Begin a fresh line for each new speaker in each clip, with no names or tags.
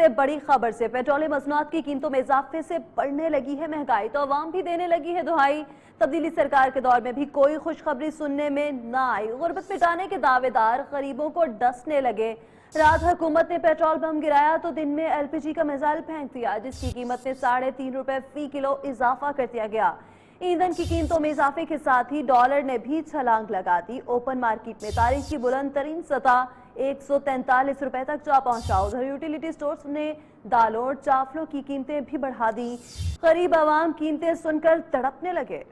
से बड़ी खबर से पेट्रोलियम मसनूआत की कीमतों में इजाफे से बढ़ने लगी है महंगाई, तो अवाम भी देने लगी है दुहाई। तब्दीली सरकार के दौर में भी कोई खुशखबरी सुनने में न आई। गुर्बत मिटाने के दावेदार गरीबों को डसने लगे। रात हुकूमत ने पेट्रोल बम गिराया तो दिन में LPG का मिसाइल फेंक दिया, जिसकी कीमत में 3.5 रुपए फी किलो इजाफा कर दिया गया। ईंधन की कीमतों में इजाफे के साथ ही डॉलर ने भी छलांग लगा दी। ओपन मार्केट में तारीख की बुलंद तरीन सतह 143 रुपए तक जा पहुंचा। उधर यूटिलिटी स्टोर्स ने दालों और चावलों की कीमतें भी बढ़ा दी। गरीब आवाम कीमतें सुनकर तड़पने लगे।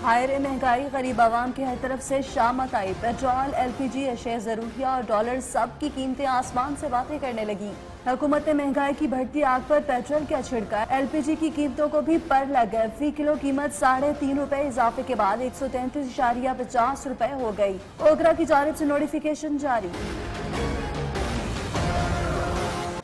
हायरे महंगाई, गरीब आवाम की हर तरफ से शामत आई। पेट्रोल, LPG, अशया ज़रूरिया और डॉलर सब की कीमतें आसमान से बातें करने लगी। हुकूमत ने महंगाई की बढ़ती आग पर पेट्रोल क्या छिड़का, LPG की कीमतों को भी पर लग गए। फी किलो कीमत 3.5 रुपए इजाफे के बाद 133.50 रुपए हो गई। ओकरा की जानिब से नोटिफिकेशन जारी।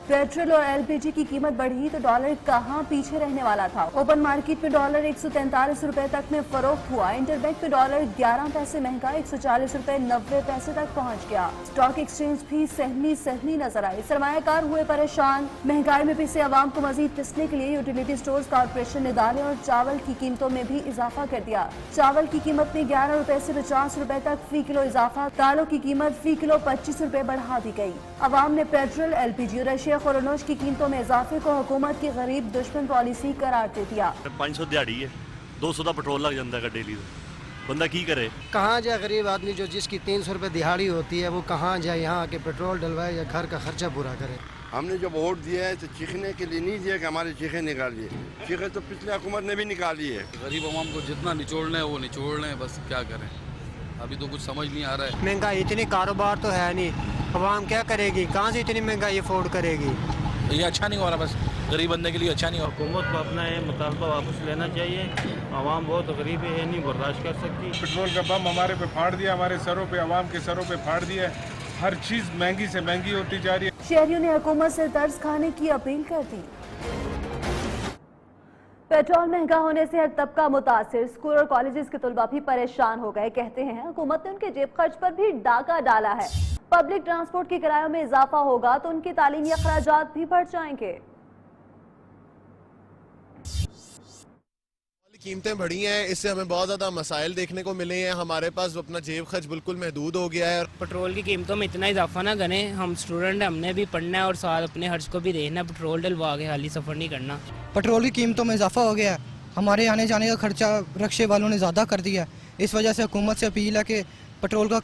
पेट्रोल और LPG की कीमत बढ़ी तो डॉलर कहां पीछे रहने वाला था। ओपन मार्केट में डॉलर 143 रुपए तक में फरोख्त हुआ। इंटरबैंक में डॉलर 11 पैसे महंगा 140 रुपए 90 पैसे तक पहुंच गया। स्टॉक एक्सचेंज भी सहमी नजर आई। सरमायाकार हुए परेशान। महंगाई में पिसे अवाम को मजीद पिसने के लिए यूटिलिटी स्टोर्स कॉर्पोरेशन ने दालें और चावल की कीमतों में भी इजाफा कर दिया। चावल की कीमत में 11 रुपए से 50 रुपए तक फी किलो इजाफा। दालों की कीमत फी किलो 25 रुपए बढ़ा दी गई। अवाम ने पेट्रोल, LPG और अशया खुरनोश की कीमतों में इजाफे को हुकूमत की गरीब दुश्मन पॉलिसी करार दे दिया।
500 दिहाड़ी है, 200 का पेट्रोल लग जाता है डेली। बंदा की करे,
कहाँ जाए गरीब आदमी जो जिसकी 300 रुपए दिहाड़ी होती है, वो कहाँ जाए यहाँ आके पेट्रोल डलवाए या घर का खर्चा पूरा करे।
हमने जब वोट दिया है तो चीखने के लिए नहीं दिया कि हमारे चीखें निकालिए। चीखें तो पिछले हुकूमत ने भी निकाली है।
गरीब आवाम को जितना निचोड़ना है वो निचोड़ लें, बस क्या करें, अभी तो कुछ समझ नहीं आ रहा है।
महंगाई इतनी कारोबार तो है नहीं, अवाम क्या करेगी, कहाँ से इतनी महंगाई अफोर्ड करेगी।
ये अच्छा नहीं हो रहा, बस गरीब बंदे के लिए अच्छा नहीं हो रहा।
हुकूमत को अपना ये मुतालबा वापस लेना चाहिए। आवाम बहुत गरीब है, नहीं बर्दाश्त कर सकती।
पेट्रोल का बम हमारे पे फाड़ दिया, हमारे सरों पे, आवाम के सरों पे फाड़ दिया। हर चीज महंगी से महंगी होती जा रही है।
शहरियों ने हुकूमत से तर्ज खाने की अपील कर दी। पेट्रोल महंगा होने से हर तबका मुतासिर। स्कूल और कॉलेजेस के तलबा भी परेशान हो गए। कहते हैं हुकूमत ने उनके जेब खर्च पर भी डाका डाला है। पब्लिक ट्रांसपोर्ट के किरायों में इजाफा होगा तो उनके तालीमी अखराजात भी बढ़ जाएंगे।
कीमतें बढ़ी हैं, इससे हमें बहुत ज़्यादा मसाइल देखने को मिले हैं। हमारे पास अपना जेब खर्च बिल्कुल महदूद हो गया है।
पेट्रोल की कीमतों में इतना इजाफा ना करें, हम स्टूडेंट, हमने भी पढ़ना है और साथ अपने खर्च को भी देखना। पेट्रोल डलवा के खाली सफ़र नहीं करना।
पेट्रोल की कीमतों में इजाफा हो गया है, हमारे आने जाने का खर्चा रक्शे वालों ने ज़्यादा कर दिया। इस वजह से हुकूमत से अपील है कि पेट्रोल का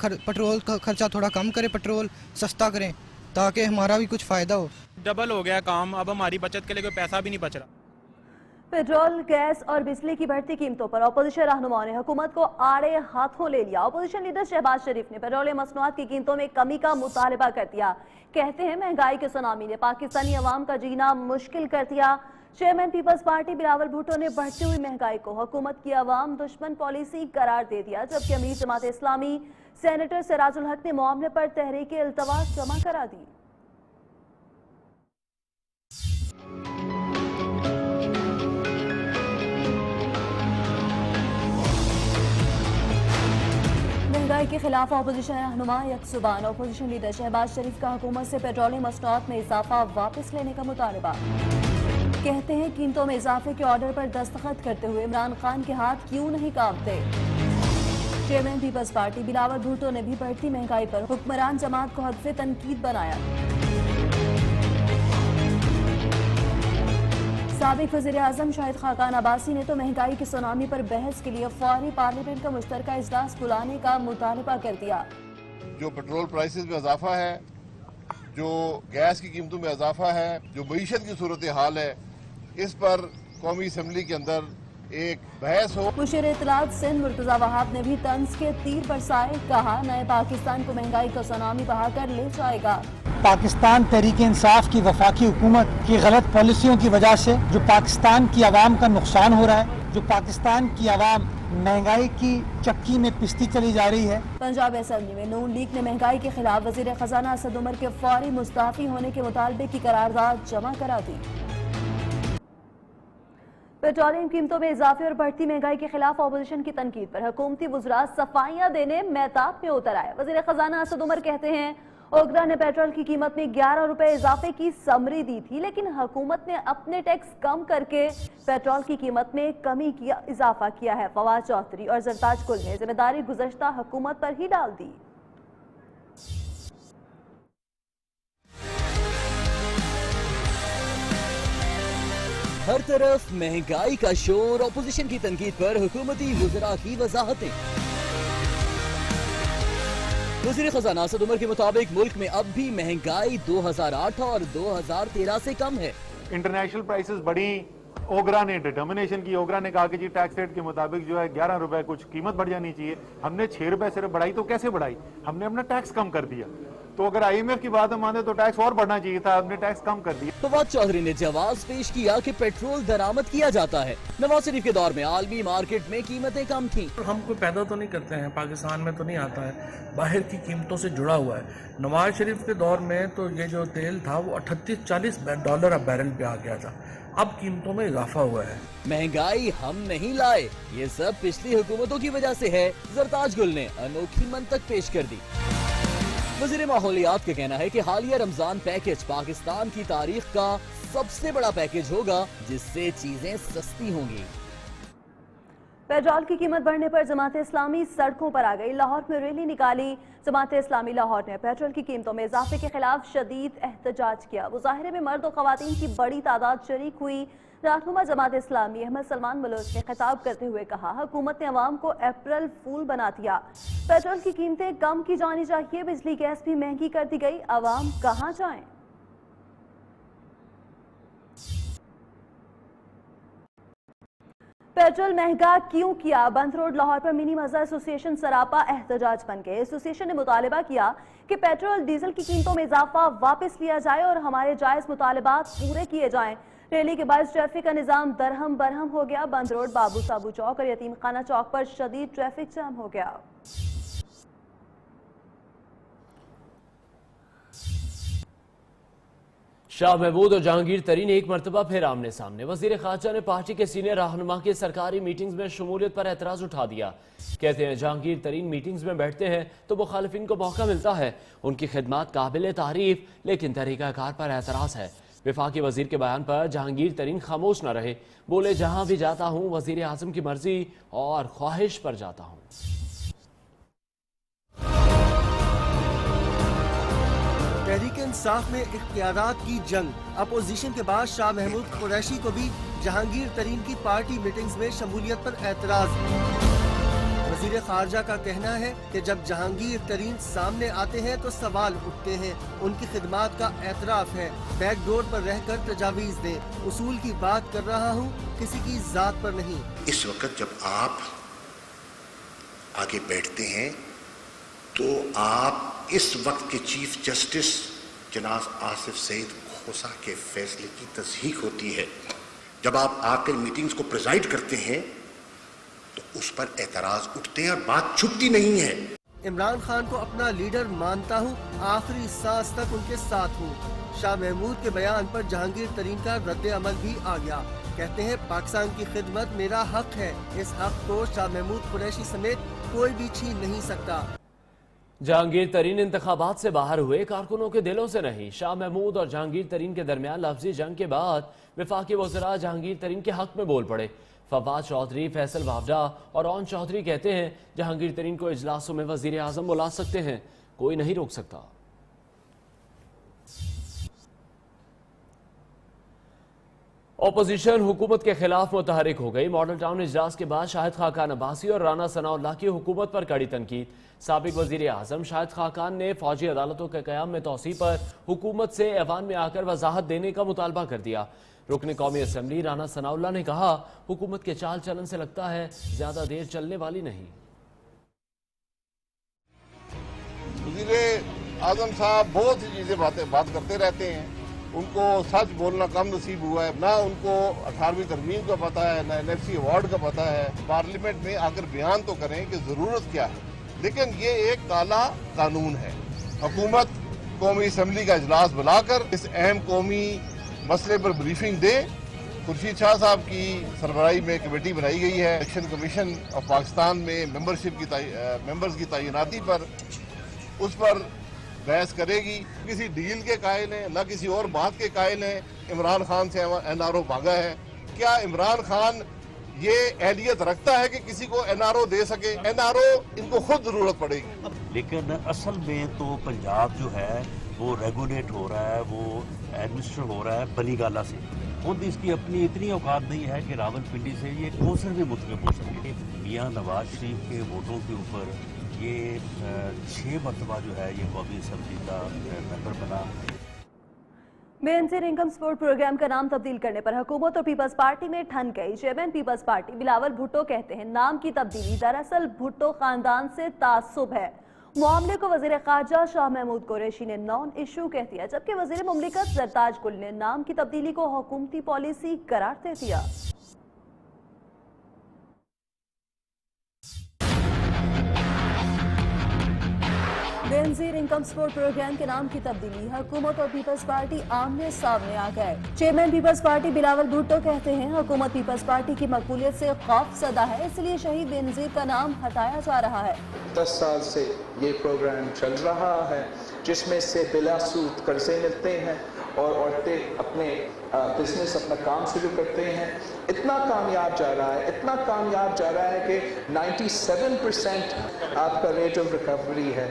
खर्चा थोड़ा कम करें, पेट्रोल सस्ता करें ताकि हमारा भी कुछ फ़ायदा हो।
डबल हो गया काम, अब हमारी बचत के लिए कोई पैसा भी नहीं बच रहा।
पेट्रोल, गैस और बिजली की बढ़ती कीमतों पर अपोजिशन रहनुमाओं ने हुकूमत को आड़े हाथों ले लिया। अपोजिशन लीडर शहबाज शरीफ ने पेट्रोलियम मसनूआत की कीमतों में कमी का मुतालबा कर दिया। कहते हैं महंगाई के सुनामी ने पाकिस्तानी अवाम का जीना मुश्किल कर दिया। चेयरमैन पीपल्स पार्टी बिलावल भुट्टो ने बढ़ती हुई महंगाई को हुकूमत की अवाम दुश्मन पॉलिसी करार दे दिया, जबकि अमीर जमात इस्लामी सेनेटर सिराजुल हक ने मामले पर तहरीक इल्तवास जमा करा दी। महंगाई के खिलाफ अपोजिशन रहनुमा यकसुबान। अपोजिशन लीडर शहबाज शरीफ का हुकूमत से पेट्रोलियम मसनूआत में इजाफा वापस लेने का मुतालबा। कहते हैं कीमतों में इजाफे के ऑर्डर पर दस्तखत करते हुए इमरान खान के हाथ क्यों नहीं कांपते। चेयरमैन पीपल्स पार्टी बिलावल भुट्टो ने भी बढ़ती महंगाई पर हुक्मरान जमात को हदफ तनकीद बनाया। साबिक वज़ीर आज़म शाहिद खाकान अब्बासी ने तो महंगाई की सुनामी पर बहस के लिए फौरी पार्लियामेंट का मुश्तरका इजलास बुलाने का मुतालबा कर दिया।
जो पेट्रोल प्राइसेस में इजाफा है, जो गैस की कीमतों में इजाफा है, जो मईशत की सूरत हाल है, इस पर कौमी असम्बली के अंदर एक बहस हो। मुशीर इत्तलात सिंध मुर्तजा वहाब ने भी तंज के तीर बरसाए। कहा नए पाकिस्तान को महंगाई का सुनामी बहाकर ले जाएगा।
पाकिस्तान तहरीक इंसाफ की वफाकी हुकूमत की गलत पॉलिसियों की वजह से जो पाकिस्तान की आवाम का नुकसान हो रहा है, जो पाकिस्तान की आवाम महंगाई की चक्की में पिसती चली जा रही है।
पंजाब असेंबली में नून लीग ने महंगाई के खिलाफ वजीर खजाना असद उमर के फौरी मुस्तफी होने के मुतालबे की करारदाद जमा करा दी। पेट्रोलियम कीमतों में इजाफे और बढ़ती महंगाई के खिलाफ अपोजिशन की तनकीद पर हुकूमती वुज़रा सफाइयां देने मैदान में उतर आए। वज़ीर खजाना असद उमर कहते हैं ओगरा ने पेट्रोल की कीमत में 11 रुपए इजाफे की समरी दी थी, लेकिन हुकूमत ने अपने टैक्स कम करके पेट्रोल की कीमत में कमी किया इजाफा किया है। फवाद चौधरी और जरताज कुल ने जिम्मेदारी गुज़श्ता हुकूमत पर ही डाल दी।
हर तरफ महंगाई का शोर, अपोजिशन की तनकीद पर हुकूमती वुज़रा की वजाहतें। वज़ीर खजाना असद उमर के मुताबिक मुल्क में अब भी महंगाई 2008 और 2013 से कम है।
इंटरनेशनल प्राइसेस बढ़ी, ओगरा ने डिटर्मिनेशन की। ओगरा ने कहा कि जी टैक्स रेट के मुताबिक जो है 11 रुपए कुछ कीमत बढ़ जानी चाहिए। हमने 6 रुपए सिर्फ बढ़ाई, तो कैसे बढ़ाई? हमने अपना टैक्स कम कर दिया। तो अगर IMF की बात हम माने तो टैक्स और बढ़ना चाहिए था, हमने टैक्स कम कर दिया।
फवाद चौधरी ने जवाब पेश किया कि पेट्रोल दरामद किया जाता है। नवाज शरीफ के दौर में आलमी मार्केट में कीमतें कम थी।
हम कोई पैदा तो नहीं करते हैं, पाकिस्तान में तो नहीं आता है, बाहर की कीमतों से जुड़ा हुआ है। नवाज शरीफ के दौर में तो ये जो तेल था वो $38-40 अब बैरल पे आ गया था। अब कीमतों में इजाफा हुआ है।
महंगाई हम नहीं लाए, ये सब पिछली हुकूमतों की वजह से है। जरताज गुल ने अनोखी मंतक पेश कर दी। वज़ीर माहौलियात का कहना है कि हालिया रमजान पैकेज पाकिस्तान की तारीख का सबसे बड़ा पैकेज होगा, जिससे चीजें सस्ती होंगी।
पेट्रोल की कीमत बढ़ने पर जमात इस्लामी सड़कों पर आ गई। लाहौर में रैली निकाली। जमात इस्लामी लाहौर ने पेट्रोल की कीमतों में इजाफे के खिलाफ शदीद एहतजाज किया। मुजाहिरे में मर्द और खवातीन की बड़ी तादाद शरीक हुई। रहनुमा जमात इस्लामी अहमद सलमान बलोच ने खिताब करते हुए कहा, हुकूमत ने अवाम को अप्रैल फूल बना दिया। पेट्रोल की कीमतें कम की जानी चाहिए, बिजली गैस भी महंगी कर दी गई। अवाम कहां जाएं? पेट्रोल महंगा क्यों किया? बंद रोड लाहौर पर मिनी मजहर एसोसिएशन सरापा एहतजाज बन गए। एसोसिएशन ने मुतालबा किया कि पेट्रोल डीजल की कीमतों में इजाफा वापस लिया जाए और हमारे जायज मुतालबात पूरे किए जाएं। रैली के बाद ट्रैफिक का निजाम दरहम बरहम हो गया। बंद रोड, बाबू साबू चौक और यतीम खाना चौक पर शदीद ट्रैफिक जाम हो गया।
शाह महमूद और जहांगीर तरीन एक मरतबा फिर आमने सामने। वजीर खारजा ने पार्टी के सीनियर रहनुमा की सरकारी मीटिंग्स में शमूलियत पर एतराज उठा दिया। कहते हैं जहांगीर तरीन मीटिंग्स में बैठते हैं तो मुखालिफिन को मौका मिलता है। उनकी खिदमत काबिल तारीफ, लेकिन तरीकाकार पर एतराज है। विफाकी वजीर के बयान पर जहांगीर तरीन खामोश न रहे। बोले, जहां भी जाता हूं वजीर आजम की मर्जी और ख्वाहिश पर जाता हूं।
तहरीक इंसाफ में इख्तियारात की जंग। अपोजिशन के बाद शाह महमूद कुरैशी को भी जहांगीर तरीन की पार्टी मीटिंग्स में शमूलियत पर एतराज। वजीर खारजा का कहना है कि जब जहांगीर तरीन सामने आते हैं तो सवाल उठते हैं। उनकी खिदमात का एतराफ है। बैकडोर पर रहकर तजावीज दें। उसूल की बात कर रहा हूँ, किसी की जात पर नहीं।
इस वक्त जब आप आगे बैठते हैं तो आप इस वक्त के चीफ जस्टिस जनाब आसिफ सईद खोसा के फैसले की तस्दीक होती है। जब आप आकर मीटिंग्स को प्रिजाइड करते हैं तो उस पर एतराज उठते हैं और बात छुपती नहीं है।
इमरान खान को अपना लीडर मानता हूँ, आखिरी सांस तक उनके साथ हूँ। शाह महमूद के बयान पर जहांगीर तरीन का रद्द अमल भी आ गया। कहते हैं पाकिस्तान की खिदमत मेरा हक है। इस हक को शाह महमूद कुरैशी समेत कोई भी छीन नहीं सकता।
जहांगीर तरीन इंतखाबात से बाहर हुए, कारकुनों के दिलों से नहीं। शाह महमूद और जहांगीर तरीन के दरमियान लफ्जी जंग के बाद विफाकी वज़रा जहांगीर तरीन के हक में बोल पड़े। फवाद चौधरी, फैसल वावडा और ओन चौधरी कहते हैं जहांगीर तरीन को इजलासों में वजीर आजम बुला सकते हैं, कोई नहीं रोक सकता। ओपोजिशन हुकूमत के खिलाफ मुतहरिक हो गई। मॉडल टाउन इजलास के बाद शाहिद खाकान अब्बासी और राना सनाउल्लाह की हुकूमत पर कड़ी तनकीद। साबिक वजीर आजम शाहिद खाकान ने फौजी अदालतों के क़याम में तोसी पर हुकूमत से ऐवान में आकर वजाहत देने का मुतालबा कर दिया। रुकन कौमी असम्बली राना सनाउल्लाह ने कहा, हुकूमत के चाल चलन से लगता है ज्यादा देर चलने वाली नहीं।
वजीर आजम साहब बहुत सी चीजें बात करते रहते हैं। उनको सच बोलना कम नसीब हुआ है। ना उनको 18वीं तरमीम का पता है, ना NFC अवार्ड का पता है। पार्लियामेंट में आकर बयान तो करें कि जरूरत क्या है, लेकिन ये एक काला कानून है। हुकूमत कौमी असम्बली का इजलास बुलाकर इस अहम कौमी मसले पर ब्रीफिंग दे खुर्शीद शाह साहब की सरबराही में कमेटी बनाई गई है। इलेक्शन कमीशन ऑफ पाकिस्तान में मेंबर्स की तैनाती पर उस पर बहस करेगी। किसी डील के कायल हैं, न किसी और बात के कायल हैं। इमरान खान से NRO भागा है। क्या इमरान खान ये अहलियत रखता है कि किसी को NRO दे सके? NRO इनको खुद जरूरत पड़ेगी।
लेकिन असल में तो पंजाब जो है वो रेगुलेट हो रहा है, वो एडमिनिस्टर हो रहा है बनीगाला से। खुद इसकी अपनी इतनी औकात नहीं है कि रावलपिंडी से ये कौंसल में मुतलब हो सके। मियां नवाज शरीफ के वोटों के ऊपर ये 6 मरतबा जो है ये कौमी असम्बली का मेंबर बना।
बेनजीर इनकम सपोर्ट प्रोग्राम का नाम तब्दील करने पर हुकूमत और पीपल्स पार्टी में ठन गई। चेयरमैन पीपल्स पार्टी बिलावल भुट्टो कहते हैं नाम की तब्दीली दरअसल भुट्टो खानदान से तासुब है। मामले को वजीर खारजा शाह महमूद कुरैशी ने नॉन इशू कह दिया, जबकि वजीर मुमलिकत जरताज गुल ने नाम की तब्दीली को हुकूमती पॉलिसी करार दे दिया। बेनजीर इनकम सपोर्ट प्रोग्राम के नाम की तब्दीली, हुकूमत और पीपल्स पार्टी आमने सामने आ गए। चेयरमैन पीपल्स पार्टी बिलावल भुट्टो कहते हैं हुकूमत पीपल्स पार्टी की मकबूलियत से खौफ सदा है, इसलिए शहीद बेनजीर का नाम हटाया जा रहा है।
10 साल से ये प्रोग्राम चल रहा है जिसमें से बिलासूद कर्जे मिलते हैं और औरतें अपने बिजनेस अपना काम शुरू करते हैं। इतना कामयाब जा रहा है, इतना कामयाब जा रहा है कि 97% आपका रेट ऑफ रिकवरी है।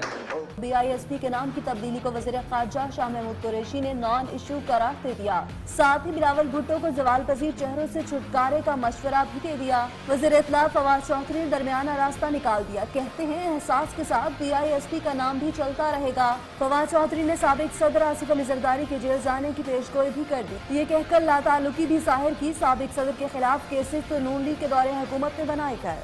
BISP के नाम की तब्दीली को वज़ीर ख़ारजा शाह महमूद कुरैशी ने नॉन इशू करार दे दिया। साथ ही बिलावल भुट्टो को जवाल पजीर चेहरों से छुटकारे का मशवरा भी दे दिया। वज़ीर इत्तला फवाद चौधरी ने दरमियाना रास्ता निकाल दिया, कहते हैं एहसास के साथ BISP का नाम भी चलता रहेगा। फवाद चौधरी ने साबिक सदर आसिफ अली जरदारी के जेल जाने की पेशगोई भी कर दी। ये कहकर लाताल्लुकी भी जाहिर की। साबिक सदर के खिलाफ केसेस तो नून लीग के दौरे हुकूमत ने बनाए गए।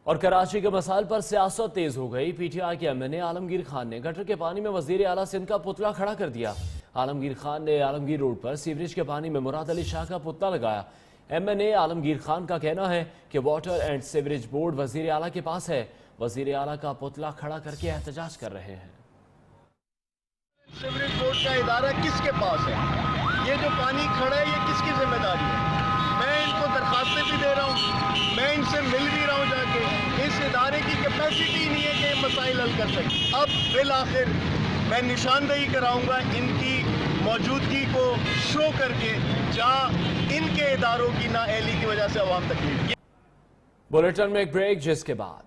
और कराची के मसाइल पर सियासत तेज हो गई। PTI के MNA आलमगीर खान ने गटर के पानी में वजीर आला सिंध का पुतला खड़ा कर दिया। आलमगीर खान ने आलमगीर रोड पर सीवरेज के पानी में मुराद अली शाह का पुतला लगाया। MNA आलमगीर खान का कहना है कि वाटर एंड सीवरेज बोर्ड वजीर आला के पास है। वजीर आला का पुतला खड़ा करके एहतजाज कर रहे हैं।
सीवरेज बोर्ड का इदारा किसके पास है? ये जो पानी खड़ा है ये किसकी जिम्मेदारी है? मैं इनको दरखास्तें भी दे रहा हूँ, मैं इनसे मिल भी रहा हूँ जाके। इस इदारे की कैपेसिटी नहीं है कि मसाइल हल कर सके। अब बिल आखिर मैं निशानदेही कराऊंगा इनकी मौजूदगी को शो करके, जहाँ इनके इदारों की नाअहली की वजह से अवाम तकलीफ।
बुलेटिन में एक ब्रेक, जिसके बाद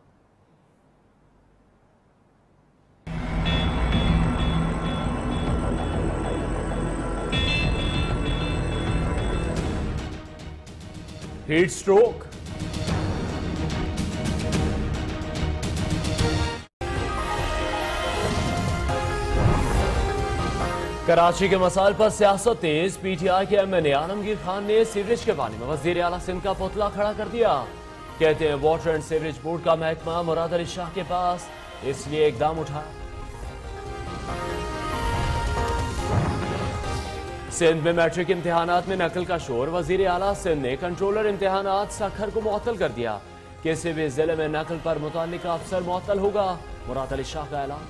हीट स्ट्रोक, कराची के मसाइल पर सियासत तेज। PTI के MNA आलमगीर खान ने सीवरेज के पानी में वजीर आला सिंध का पुतला खड़ा कर दिया। कहते हैं वाटर एंड सीवरेज बोर्ड का महकमा मुराद अली शाह के पास, इसलिए इकदाम उठाया। सिंध में मैट्रिक इम्तिहानात में नकल का शोर। वजीर आला सिंध ने कंट्रोलर इम्तिहानात सखर को मुअत्तल कर दिया। किसी भी जिले में नकल पर मुताल्लिका अफसर मुअत्तल होगा, मुराद अली शाह का ऐलान।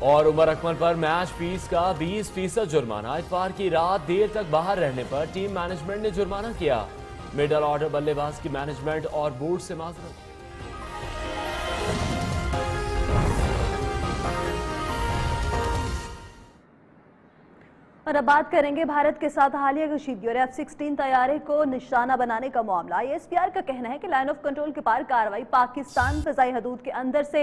और उमर अकमल पर मैच फीस का 20% जुर्माना। इतवार की रात देर तक बाहर रहने पर टीम मैनेजमेंट ने जुर्माना किया। मिडल ऑर्डर बल्लेबाज की मैनेजमेंट और बोर्ड से माजरत।
और अब बात करेंगे भारत के साथ हालिया कशीदगी और F-16 तैयारे को निशाना बनाने का मामला। ISPR का कहना है कि लाइन ऑफ कंट्रोल के पार कार्रवाई पाकिस्तान फजाई हदूद के अंदर से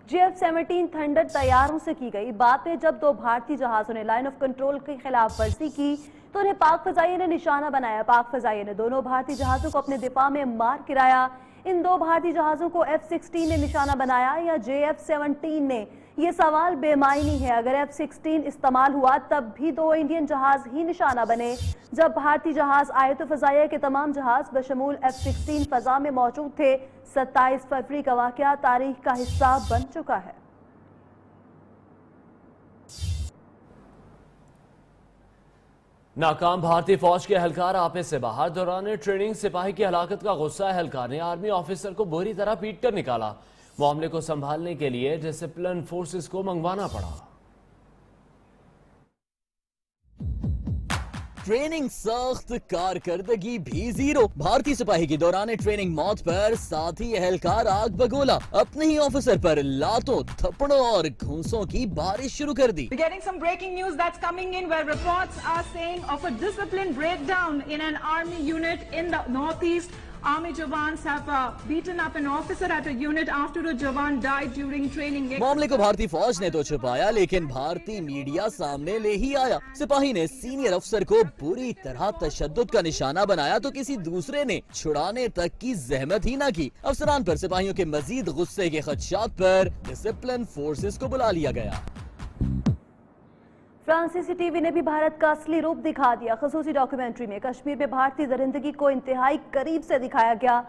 JF-17 थंडर तैयारों से की गई। बाद में जब 2 भारतीय जहाजों ने लाइन ऑफ कंट्रोल की खिलाफ वर्जी की तो उन्हें पाक फजाइये ने निशाना बनाया। पाक फजाइये ने दोनों भारतीय जहाजों को अपने दिफा में मार गिराया। इन 2 भारतीय जहाजों को F-16 ने निशाना बनाया या JF-17 ने, ये सवाल बेमायनी है। अगर F-16 इस्तेमाल हुआ तब भी 2 इंडियन जहाज ही निशाना बने। जब भारतीय जहाज आए तो फजाइया के तमाम जहाज बशमूल F-16 फजा में मौजूद थे। 27 फरवरी का वाकया तारीख का हिस्सा बन चुका है।
नाकाम भारतीय फौज के एहलकार आपे से बाहर। दौरान ट्रेनिंग सिपाही की हलाकत का गुस्सा एहलकार ने आर्मी ऑफिसर को बुरी तरह पीट कर निकाला। मामले को संभालने के लिए डिसिप्लिन फोर्सेस को मंगवाना पड़ा।
ट्रेनिंग सख्त, कारकर्दगी भी जीरो। भारतीय सिपाही की दौरान ट्रेनिंग मौत पर साथी एहलकार आग बगोला। अपने ही ऑफिसर पर लातों, थप्पड़ों और घूंसों की बारिश शुरू कर दी।
We're getting some breaking news that's coming in where reports are saying of a discipline breakdown in an army unit in the northeast. Army jawans have beaten up an officer at a unit after a jawan died during training.
मामले को भारतीय फौज ने तो छुपाया, लेकिन भारतीय media सामने ले ही आया। सिपाही ने सीनियर अफसर को बुरी तरह तशद्दुद का निशाना बनाया तो किसी दूसरे ने छुड़ाने तक की जहमत ही न की। अफसरान पर सिपाहियों के मजीद गुस्से के खदशात पर डिसिप्लिन फोर्सेस को बुला लिया गया।
फ्रांसीसी टीवी ने भी भारत का असली रूप दिखा दिया। खसूसी डॉक्यूमेंट्री में कश्मीर में भारतीय दरिंदगी को इंतहाई करीब से दिखाया गया।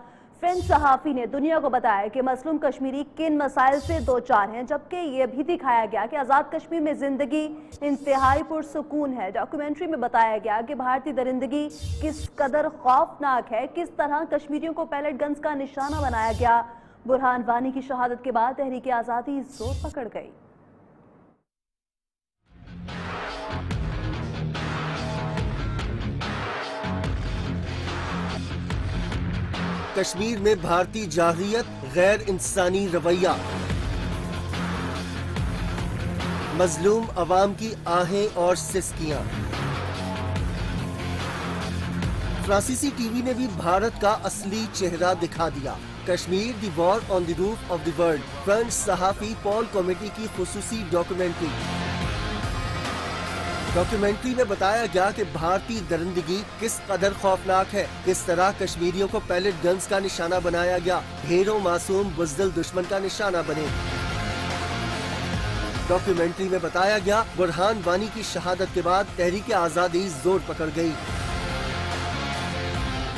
फ्रेंच सहाफी ने दुनिया को बताया कि मसलूम कश्मीरी किन मसाइल से दो चार हैं, जबकि यह भी दिखाया गया कि आज़ाद कश्मीर में जिंदगी इंतहाई पुरसुकून है। डॉक्यूमेंट्री में बताया गया कि भारतीय दरिंदगी किस कदर खौफनाक है, किस तरह कश्मीरियों को पैलेट गन्स का निशाना बनाया गया। बुरहान वानी की शहादत के बाद तहरीक आज़ादी जोर पकड़ गई।
कश्मीर में भारतीय जाहिलियत, गैर इंसानी रवैया, मजलूम अवाम की आहें और सिसकियां। फ्रांसीसी टीवी ने भी भारत का असली चेहरा दिखा दिया। Kashmir the war on the roof of the world, French सहाफी पॉल कॉमेटी की खुसूसी डॉक्यूमेंट्री। डॉक्यूमेंट्री में बताया गया कि भारतीय दरिंदगी किस कदर खौफनाक है, किस तरह कश्मीरियों को पैलेट गन्स का निशाना बनाया गया, ढेरों मासूम बुज़दिल दुश्मन का निशाना बने। डॉक्यूमेंट्री में बताया गया बुरहान वानी की शहादत के बाद तहरीक आज़ादी जोर पकड़ गई।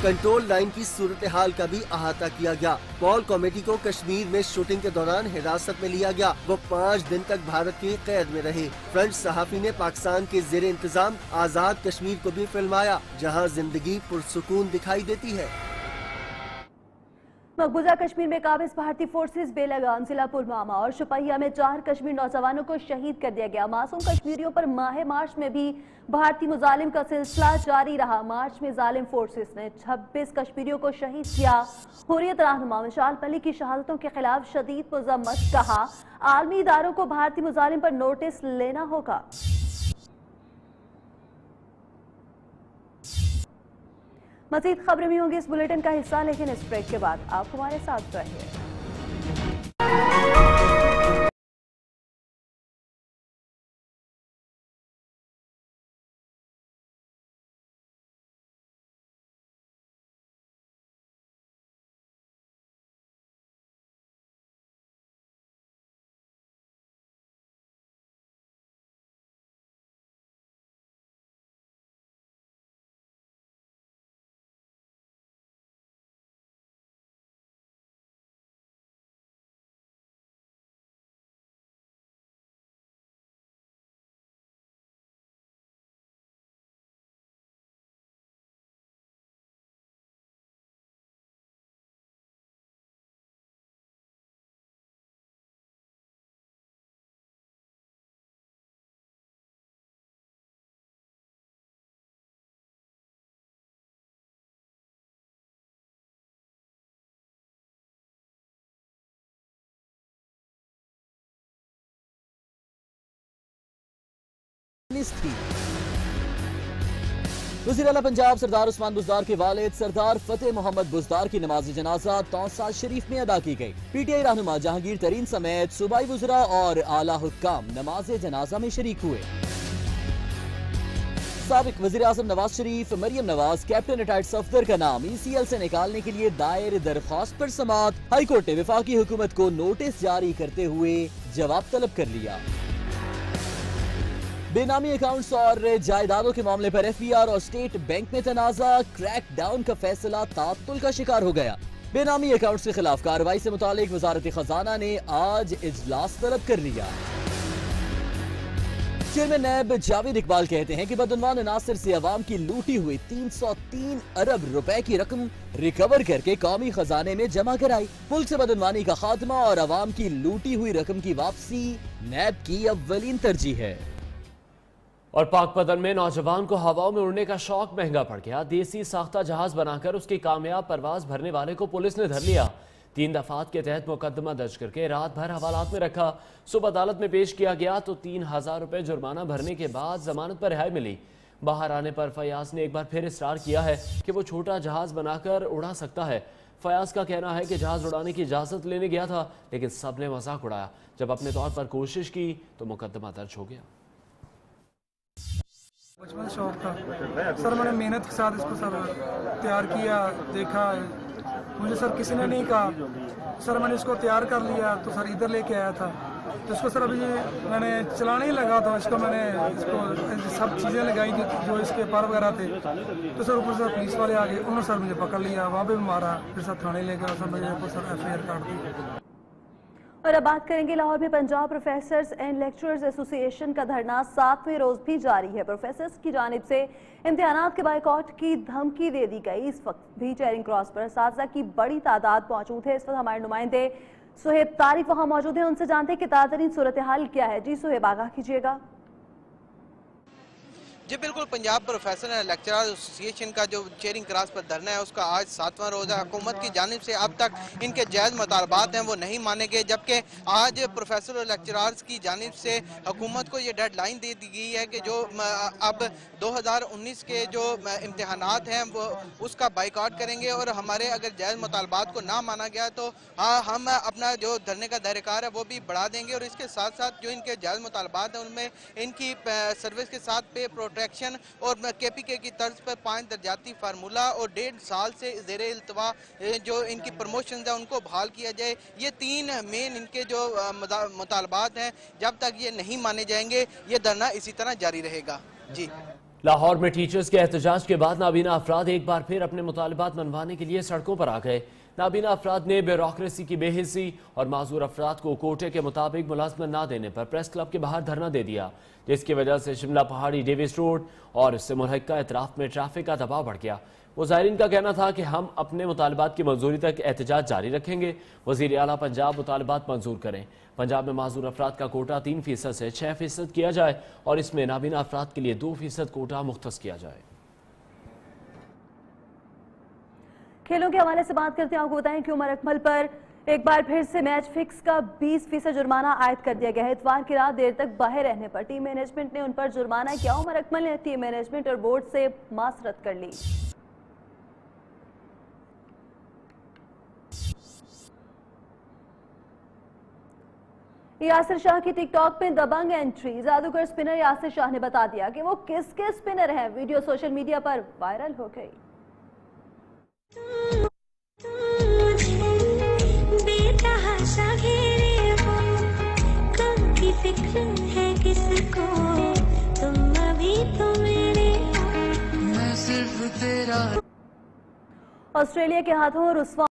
कंट्रोल लाइन की सूरत हाल का भी अहाता किया गया। पॉल कॉमेटी को कश्मीर में शूटिंग के दौरान हिरासत में लिया गया। वो 5 दिन तक भारत की कैद में रहे। फ्रेंच सहाफी ने पाकिस्तान के जेर इंतजाम आजाद कश्मीर को भी फिल्माया, जहां जिंदगी पुरसुकून दिखाई देती है।
मकबूजा कश्मीर में काबिज भारतीय फोर्सेस बेलगाम, जिला पुलवामा और शुपहिया में 4 कश्मीर नौजवानों को शहीद कर दिया गया। मासूम कश्मीरियों पर माह मार्च में भी भारतीय मुजालिम का सिलसिला जारी रहा। मार्च में जालिम फोर्सेस ने 26 कश्मीरियों को शहीद किया। हुर्रियत रहनुमा मिशाल पली की शहादतों के खिलाफ शदीद मजम्मत, कहा आलमी इदारों को भारतीय मुजालिम पर नोटिस लेना होगा। मज़ीद खबरें भी होंगी इस बुलेटिन का हिस्सा, लेकिन इस ब्रेक के बाद आप हमारे साथ रहिए।
थी। वज़ीर आला पंजाब सरदार उस्मान बुज़दार के वालिद सरदार फतेह मोहम्मद बुज़दार की नमाज जनाजा तौसा शरीफ में अदा की गई। पीटीआई रहनुमा जहांगीर तरीन समेत सूबाई वज़रा और आला हुक्काम नमाज जनाजा में शरीक हुए। साबिक वज़ीर आज़म नवाज शरीफ, मरियम नवाज, कैप्टन रिटायर्ड सफदर का नाम ECL से निकालने के लिए दायर दरख्वास्त पर समाअत। हाईकोर्ट ने वफाकी हुकूमत को नोटिस जारी करते हुए जवाब तलब कर लिया। बेनामी अकाउंट्स और जायदादों के मामले पर FBR और स्टेट बैंक में तनाजा, क्रैकडाउन का फैसला तात्तुल का शिकार हो गया। बेनामी अकाउंट्स के खिलाफ कार्रवाई से मुतालिक वजारत खजाना ने आज इजलास तलब कर लिया। चेयरमैन नैब जावेद इकबाल कहते हैं कि बदनवान अनासर से अवाम की लूटी हुई 303 अरब रुपए की रकम रिकवर करके कौमी खजाने में जमा कराई। मुल्क से बदनवानी का खात्मा और अवाम की लूटी हुई रकम की वापसी नैब की अव्वलीन तरजीह है।
और पाकपतन में नौजवान को हवाओं में उड़ने का शौक महंगा पड़ गया। देसी साख्ता जहाज बनाकर उसकी कामयाब परवाज भरने वाले को पुलिस ने धर लिया। 3 दफात के तहत मुकदमा दर्ज करके रात भर हवालात में रखा। सुबह अदालत में पेश किया गया तो 3000 रुपए जुर्माना भरने के बाद जमानत पर रिहाई मिली। बाहर आने पर फयाज ने एक बार फिर इसरार किया है कि वो छोटा जहाज बनाकर उड़ा सकता है। फयाज का कहना है कि जहाज उड़ाने की इजाजत लेने गया था, लेकिन सबने मजाक उड़ाया। जब अपने तौर पर कोशिश की तो मुकदमा दर्ज हो गया।
बचपन शौक था सर, मैंने मेहनत के साथ इसको सर तैयार किया, देखा। मुझे सर किसी ने नहीं कहा सर, मैंने इसको तैयार कर लिया तो सर इधर लेके आया था तो इसको सर अभी मैंने चलाने ही लगा तो इसको मैंने इसको सब चीज़ें लगाई जो इसके पर वगैरह थे तो सर ऊपर से पुलिस वाले आ गए, उन्होंने सर मुझे पकड़ लिया, वहाँ पे भी मारा, फिर सर थाने ले गया, सर मुझे सर FIR काट दी।
और अब बात करेंगे लाहौर में Punjab professors and lecturers association का धरना 7वें रोज भी जारी है। प्रोफेसर्स की जानिब से इम्तिहानात के बाइकआउट की धमकी दे दी गई। इस वक्त भी चेयरिंग क्रॉस पर असातिज़ा की बड़ी तादाद मौजूद है। इस वक्त हमारे नुमाइंदे सुहेब तारिक वहाँ मौजूद हैं, उनसे जानते हैं कि ताज़ा तरीन सूरत हाल क्या है। जी सुहेब, आगाह कीजिएगा।
जी बिल्कुल, Punjab professor and lecturer association का जो चेयरिंग क्रास पर धरना है उसका आज 7वां रोज़ है। हुकूमत की जानिब से अब तक इनके जायज़ मुतालबात हैं वो नहीं माने गए, जबकि आज प्रोफेसर और लेक्चरर्स की जानिब से हुकूमत को ये डेडलाइन दे दी गई है कि जो अब 2019 के जो इम्तिहानात हैं वो उसका बाइकआउट करेंगे और हमारे अगर जायज़ मुतालबात को ना माना गया तो हम अपना जो धरने का दायरेकार है वो भी बढ़ा देंगे। और इसके साथ साथ जो इनके जायज़ मुतालबात हैं उनमें इनकी सर्विस के साथ पे प्रोटेक्शन और KPK की तर्ज पर 5 दर्जाती फार्मूला और 1.5 साल से ज़ेरे इल्तवा जो इनकी प्रमोशन है उनको बहाल किया जाए। ये 3 मेन इनके जो मुतालबात हैं, जब तक ये नहीं माने जाएंगे ये धरना इसी तरह जारी रहेगा। जी,
लाहौर में टीचर्स के एहतजाज के बाद नाबीना अफराद एक बार फिर अपने मुतालबात मनवाने के लिए सड़कों पर आ गए। नाबीना अफराद ने ब्यूरोक्रेसी की बेहिसी और माजूर अफराद को कोटे के मुताबिक मुलाजमत न देने पर प्रेस क्लब के बाहर धरना दे दिया, जिसकी वजह से शिमला पहाड़ी डेविस रोड और इससे मुल्हिका एतराफ में ट्रैफिक का दबाव बढ़ गया। मुजाहिरीन का कहना था कि हम अपने मुतालबात की मंजूरी तक एहतजाज जारी रखेंगे। वज़ीर आला पंजाब मुतालबात मंजूर करें। पंजाब में माजूर अफराद का कोटा 3% से 6% किया जाए और इसमें नाबीना अफराद के लिए 2% कोटा मुख्तस किया जाए।
खेलों के हवाले से बात करते हैं, आपको बताएं कि उमर अकमल पर एक बार फिर से मैच फिक्स का 20% जुर्माना आयद कर दिया गया है। इतवार की रात देर तक बाहर रहने पर टीम मैनेजमेंट ने उन पर जुर्माना किया। उमर अकमल ने टीम मैनेजमेंट और बोर्ड से मासरत कर ली। यासिर शाह की टिकटॉक पे दबंग एंट्री। जादूगर स्पिनर यासिर शाह ने बता दिया कि वो किसके स्पिनर हैं। वीडियो सोशल मीडिया पर वायरल हो गई। ऑस्ट्रेलिया के हाथों रुस्वा